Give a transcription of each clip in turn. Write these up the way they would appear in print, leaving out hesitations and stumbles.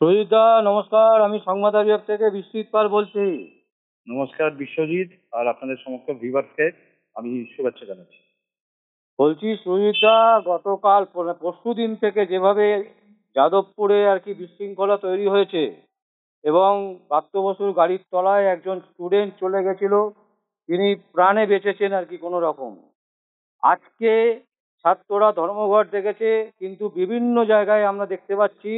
সুজিতদা নমস্কার, আমি সংবাদ বিভাগ থেকে বিশ্বজিৎ পাল বলছি। নমস্কার বিশ্বজিৎ আর আপনাদের সমস্ত ভিউয়ার্সকে আমি শুভেচ্ছা জানাচ্ছি। বলছি সুজিতদা, গতকাল পরশু দিন থেকে যেভাবে যাদবপুরে আর কি বিশৃঙ্খলা তৈরি হয়েছে এবং প্রাপ্ত বসুর গাড়ির তলায় একজন স্টুডেন্ট চলে গেছিল, তিনি প্রাণে বেঁচেছেন আর কি কোনো রকম। আজকে ছাত্ররা ধর্মঘট ডেকেছে, কিন্তু বিভিন্ন জায়গায় আমরা দেখতে পাচ্ছি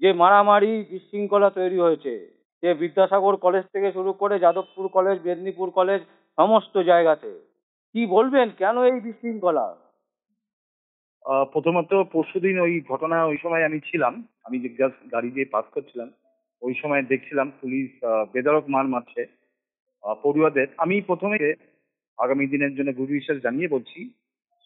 যে মারামারি বিশৃঙ্খলা তৈরি হয়েছে। যে বিদ্যাসাগর কলেজ থেকে শুরু করে যাদবপুর কলেজ, মেদিনীপুর কলেজ, সমস্ত জায়গাতে। কি বলবেন, কেন এই বিশৃঙ্খলা? প্রথমত পরশুদিন ওই ঘটনা, ওই সময় আমি ছিলাম। আমি যে গাড়ি দিয়ে পাস করছিলাম, ওই সময় দেখছিলাম পুলিশ বেধড়ক মার মারছে পড়ুয়াদের। আমি প্রথমে আগামী দিনের জন্য গুরু বিশ্বাস জানিয়ে বলছি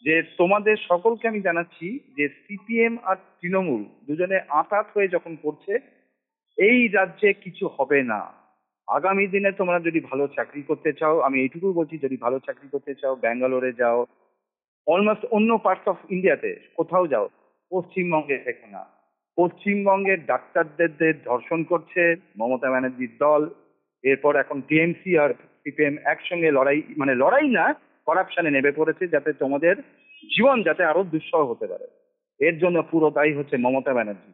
যে তোমাদের সকলকে আমি জানাচ্ছি যে সিপিএম আর তৃণমূল দুজনে আঁতাত হয়ে যখন করছে, এই রাজ্যে কিছু হবে না। আগামী দিনে তোমরা যদি ভালো চাকরি করতে চাও, আমি এইটুকু বলছি, যদি ভালো চাকরি করতে চাও ব্যাঙ্গালোরে যাও, অলমোস্ট অন্য পার্টস অফ ইন্ডিয়াতে কোথাও যাও, পশ্চিমবঙ্গে থেকে না। পশ্চিমবঙ্গের ডাক্তারদের ধর্ষণ করছে মমতা ব্যানার্জির দল। এরপর এখন টিএমসি আর সিপিএম একসঙ্গে লড়াই, মানে লড়াই না, করাপশনে নেমে পড়েছে যাতে তোমাদের জীবন যাতে আরো দুঃসহ হতে পারে। এর জন্য পুরো দায়ী হচ্ছে মমতা ব্যানার্জি।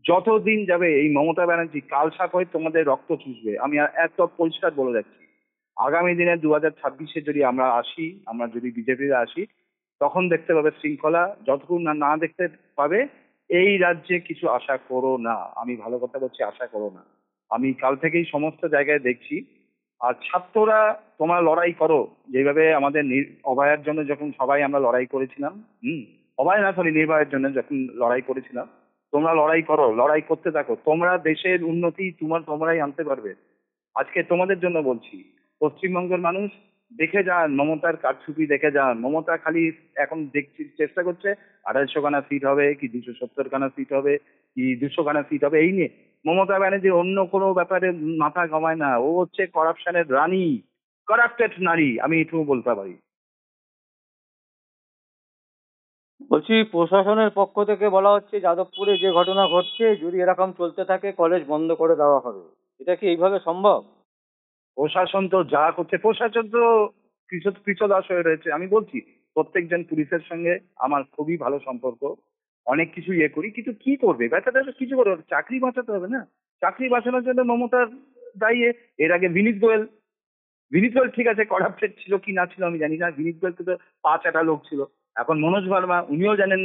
যতদিন যাবে এই মমতা ব্যানার্জি কালসাপ হয়ে তোমাদের রক্ত চুষবে। আমি এত পরিষ্কার বলে যাচ্ছি, আগামী দিনে 2026-এ যদি আমরা আসি, আমরা যদি বিজেপিতে আসি, তখন দেখতে পাবে শৃঙ্খলা। যতক্ষণ না না দেখতে পাবে, এই রাজ্যে কিছু আশা করো না। আমি ভালো কথা বলছি, আশা করো না। আমি কাল থেকেই সমস্ত জায়গায় দেখছি। আর ছাত্ররা, তোমরা লড়াই করো যেভাবে আমাদের অভয়ার জন্য যখন সবাই আমরা লড়াই করেছিলাম। অভয় না, সরি, নির্ভয়ের জন্য যখন লড়াই করেছিলাম, তোমরা লড়াই করো, লড়াই করতে থাকো। তোমরা দেশের উন্নতি তোমরাই আনতে পারবে। আজকে তোমাদের জন্য বলছি, পশ্চিমবঙ্গের মানুষ দেখে যান, মমতার কারচুপি দেখে যান। মমতা খালি এখন দেখছি চেষ্টা করছে 250 খানা সিট হবে কি 270 খানা সিট হবে কি 200 খানা সিট হবে, এই নিয়ে। মমতা ব্যানার্জি অন্য কোনো ব্যাপারে মাথা ঘামায় না। ও হচ্ছে করাপশনের রানী, করাপ্টেড নারী, আমি এটুকু বলতে পারি। বলছি, প্রশাসনের পক্ষ থেকে বলা হচ্ছে যাদবপুরে যে ঘটনা ঘটছে, যদি এরকম চলতে থাকে কলেজ বন্ধ করে দেওয়া হবে। এটা কি এইভাবে সম্ভব? প্রশাসন তো যা করছে, প্রশাসন তো কৃতদাস হয়ে রয়েছে। আমি বলছি, প্রত্যেকজন পুলিশের সঙ্গে আমার খুবই ভালো সম্পর্ক, অনেক কিছু ইয়ে করি, কিন্তু কি করবে বেচারা, কিছু করবে না। চাকরি বাঁচাতে হবে না? চাকরি বাঁচানোর জন্য মমতার দায়ী। এর আগে বিনীত গোয়েল ঠিক আছে, করাপ্টেড ছিল কি না ছিল আমি জানি না। বিনীত গোয়েল তো পা চাটা লোক ছিল। এখন মনোজ ভার্মা, উনিও জানেন,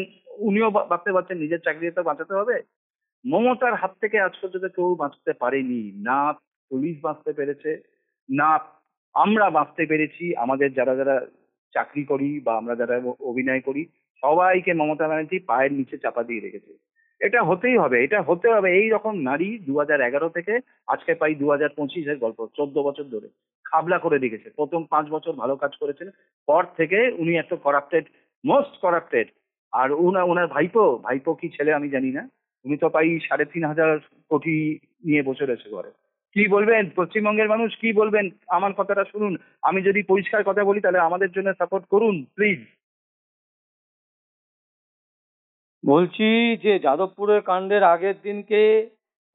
উনিও ভাবতে পারছেন নিজের চাকরি তো বাঁচাতে হবে। মমতার হাত থেকে আজ পর্যন্ত কেউ বাঁচতে পারেনি। না পুলিশ বাঁচতে পেরেছে, না আমরা বাঁচতে পেরেছি। আমাদের যারা যারা চাকরি করি বা আমরা যারা অভিনয় করি, সবাইকে মমতা ব্যানার্জি পায়ের নিচে চাপা দিয়ে রেখেছে। এটা হতেই হবে, এটা হতে হবে। এই রকম নারী 2011 থেকে আজকে প্রায় 2025-এর গল্প, 14 বছর ধরে খাবলা করে রেখেছে। প্রথম 5 বছর ভালো কাজ করেছেন, পর থেকে উনি এত করাপ্টেড, মোস্ট করাপ্টেড। আর ওনার ভাইপো ভাইপো কি ছেলে আমি জানি না, উনি তো প্রায় 3,500 কোটি নিয়ে বসে রয়েছে ঘরে। কি বলবেন পশ্চিমবঙ্গের মানুষ, কি বলবেন? আমার কথাটা শুনুন। আমি যদি পরিষ্কার কথা বলি, তাহলে আমাদের জন্য সাপোর্ট করুন প্লিজ। বলছি যে যাদবপুরের কাণ্ডের আগের দিনকে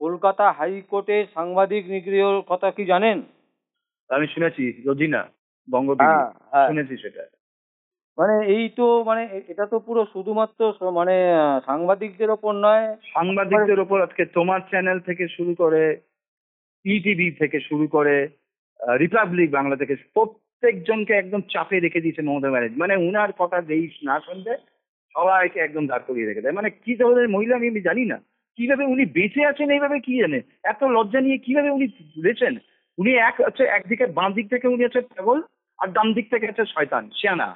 কলকাতা হাইকোর্টে সাংবাদিক নিগ্রহের কথা কি জানেন? আমি শুনেছি, রোজিনা বঙ্গটিভি, হ্যাঁ, হ্যাঁ। শুনেছি সেটা। মানে এই তো মানে এটা তো পুরো শুধুমাত্র মানে সাংবাদিকদের ওপর নয়, একেবারে। সাংবাদিকদের ওপর আজকে তোমার চ্যানেল থেকে শুরু করে, ইটিভি থেকে শুরু করে, রিপাবলিক বাংলা থেকে প্রত্যেকজনকে একদম চাপে রেখে দিয়েছে মমতা ব্যানার্জি। মানে উনার কথা যেই না শুনবে, সবাইকে একদম দাঁড় করিয়ে রেখে দেয়। মানে কি ধরনের মহিলা আমি জানি না। কিভাবে উনি বেঁচে আছেন এইভাবে, কি জানে? এত লজ্জা নিয়ে কিভাবে উনি বেঁচেন? উনি একদিকে বাঁ দিক থেকে উনি হচ্ছে পাগল, আর ডান দিক থেকে হচ্ছে শয়তান শিয়ানা।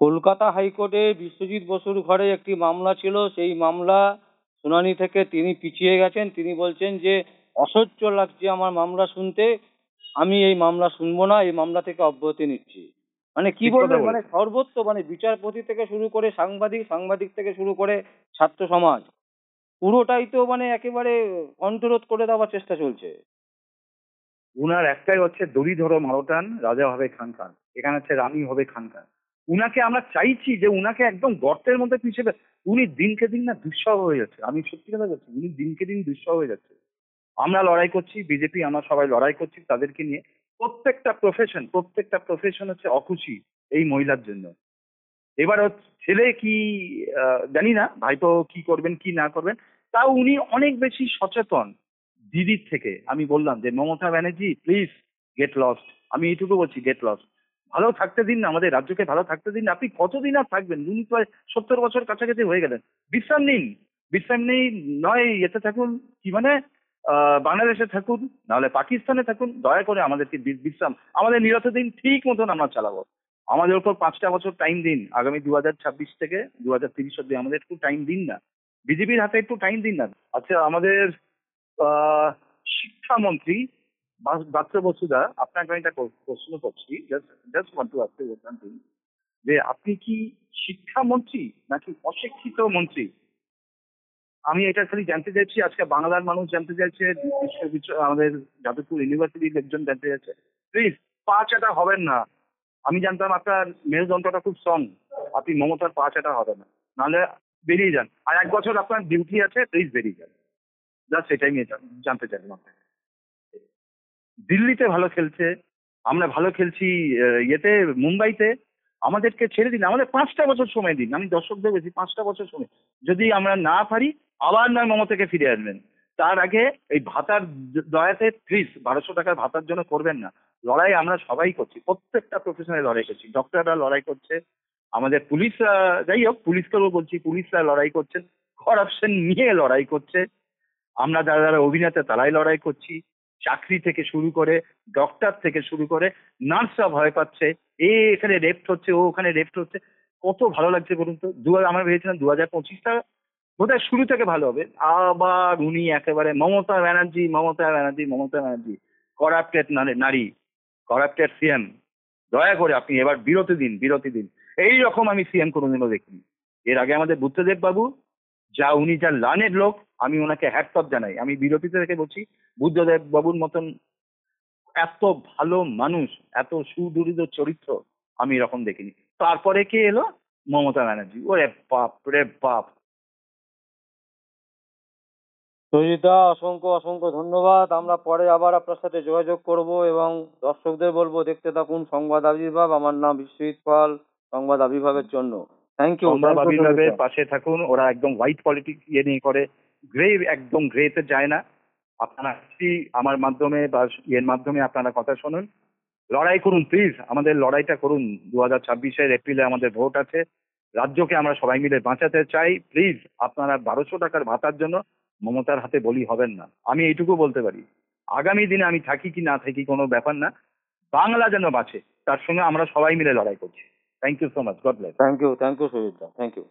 কলকাতা হাইকোর্টে বিশ্বজিৎ বসুর ঘরে একটি মামলা ছিল, সেই মামলা শুনানি থেকে তিনি পিছিয়ে গেছেন। তিনি বলছেন যে অসহ্য লাগছে আমার মামলা শুনতে, আমি এই মামলা শুনবো না, এই মামলা থেকে অব্যাহতি নিচ্ছি। মানে কি ঠিক কথা বলবেন, মানে বলেছে। সর্বত্র, মানে বিচারপতি থেকে শুরু করে সাংবাদিক, সাংবাদিক থেকে শুরু করে ছাত্র সমাজ, পুরোটাই তো মানে একেবারে কণ্ঠরোধ করে দেওয়ার চেষ্টা চলছে। উনার একটাই হচ্ছে, দড়ি ধরো মারোটান, রাজা হবে খান খান। এখানে হচ্ছে রানী হবে খান খান। উনাকে আমরা চাইছি যে উনাকে একদম গর্তের মধ্যে পিছিয়ে উনি দিনকে দিন না দুঃসহ হয়ে যাচ্ছে। আমি সত্যি কথা বলছি, উনি দিনকে দিন দুঃসহ হয়ে যাচ্ছে। আমরা লড়াই করছি, বিজেপি আমরা সবাই লড়াই করছি তাদেরকে নিয়ে। প্রত্যেকটা প্রফেশন হচ্ছে অখুশি এই মহিলার জন্য। এবার হচ্ছে ছেলে কি জানি না ভাইপো কি করবেন কি না করবেন, তাও উনি অনেক বেশি সচেতন দিদির থেকে। আমি বললাম যে Mamata Banerjee please get lost, আমি এইটুকু বলছি গেট লস্ট। ভালো থাকতে দিন না, আমাদের রাজ্যকে ভালো থাকতে দিন না। আপনি কতদিন আর থাকবেন? উনি প্রায় 70 বছর কাছাকাছি হয়ে গেলেন। বিশ্রাম নিন, বিশ্রাম নেই, নয় এতে থাকুন কি মানে বাংলাদেশে থাকুন, নাহলে পাকিস্তানে থাকুন, দয়া করে আমাদেরকে বিশ্রাম, আমাদের নিরত দিন, ঠিক মতন আমরা চালাবো। আমাদের ওপর 5টা বছর টাইম দিন, আগামী 2026 থেকে 2030 অব্দি আমাদের একটু টাইম দিন না, বিজেপির হাতে একটু টাইম দিন না। আচ্ছা, আমাদের আহ, শিক্ষামন্ত্রী ডক্টর বসুদা, আপনাকে আমি একটা প্রশ্ন করছি, just want to ask you one thing, যে আপনি কি শিক্ষামন্ত্রী নাকি অশিক্ষিত মন্ত্রী? আমি এটা খালি জানতে চাইছি, আজকে বাংলার মানুষ জানতে চাইছে, আমাদের যাদবপুর ইউনিভার্সিটির লোকজন জানতে চাইছে। প্লিজ পা চাটা হবেন না। আমি জানতাম আপনার মেরুদণ্ডটা খুব স্ট্রং, আপনি মমতার পা চাটা হবে না, নাহলে বেরিয়ে যান। আর 1 বছর আপনার ডিউটি আছে, প্লিজ বেরিয়ে যান। জাস্ট সেটাই নিয়ে জানতে চাইলাম আপনাকে। দিল্লিতে ভালো খেলছে, আমরা ভালো খেলছি ইয়েতে মুম্বাইতে, আমাদেরকে ছেড়ে দিন, আমাদের 5টা বছর সময় দিন। আমি দর্শকদের বলছি 5টা বছর সময়, যদি আমরা না পারি আবার নয় মমতাকে ফিরে আসবেন। তার আগে এই ভাতার দয়াতে প্লিজ 1200 টাকার ভাতার জন্য করবেন না। লড়াই আমরা সবাই করছি, প্রত্যেকটা প্রফেশনে লড়াই করছি, ডক্টররা লড়াই করছে, আমাদের পুলিশরা, যাই হোক পুলিশকেও বলছি, পুলিশরা লড়াই করছেন, করাপশন নিয়ে লড়াই করছে, আমরা যারা যারা অভিনেতা তারাই লড়াই করছি, চাকরি থেকে শুরু করে, ডক্টর থেকে শুরু করে, নার্সরা ভয় পাচ্ছে, এখানে রেপ্ট হচ্ছে, ও ওখানে রেপ্ট হচ্ছে। কত ভালো লাগছে বলুন তো। আমরা ভেবেছিলাম 2025টা বোধহয় শুরু থেকে ভালো হবে, আবার উনি একেবারে মমতা ব্যানার্জি মমতা ব্যানার্জি মমতা ব্যানার্জি, করাপ্টেড নারী, করাপ্টেড সিএম। দয়া করে আপনি এবার বিরতি দিন। এই রকম আমি সিএম কোনোদিনও দেখিনি। এর আগে আমাদের বুদ্ধদেব বাবু, উনি যা লার্নেড লোক, আমি ওনাকে হ্যাটস জানাই। আমি বিরতিতে থেকে বলছি, বুদ্ধদেব বাবুর মতন এত ভালো মানুষ, এত সুদূরিত চরিত্র আমি এরকম দেখিনি। তারপরে কে এলো? মমতা ব্যানার্জি। ওরে বাপ রে বাপ। সুজিতা, অসংখ্য অসংখ্য ধন্যবাদ। আমরা পরে আবার আপনার সাথে যোগাযোগ করব এবং দর্শকদের বলবো দেখতে থাকুন সংবাদ আবির্ভাব। আমার নাম বিশ্বজিৎ পাল, সংবাদ আবির্ভাবের জন্য। Thank you. সংবাদ আবির্ভাবের পাশে থাকুন। ওরা একদম হোয়াইট পলিটিক্স ইয়ে নিয়ে করে, গ্রে, একদম গ্রেতে যায় না। আপনারা আমার মাধ্যমে বা ইয়ের মাধ্যমে আপনারা কথা শুনুন, লড়াই করুন প্লিজ, আমাদের লড়াইটা করুন। 2026-এর এপ্রিলে আমাদের ভোট আছে, রাজ্যকে আমরা সবাই মিলে বাঁচাতে চাই। প্লিজ আপনারা 1200 টাকার ভাতার জন্য মমতার হাতে বলি হবেন না, আমি এইটুকু বলতে পারি। আগামী দিনে আমি থাকি কি না থাকি কোনো ব্যাপার না, বাংলা যেন বাঁচে তার সঙ্গে আমরা সবাই মিলে লড়াই করছি। Thank you so much, God bless. Thank you Sujita, thank you.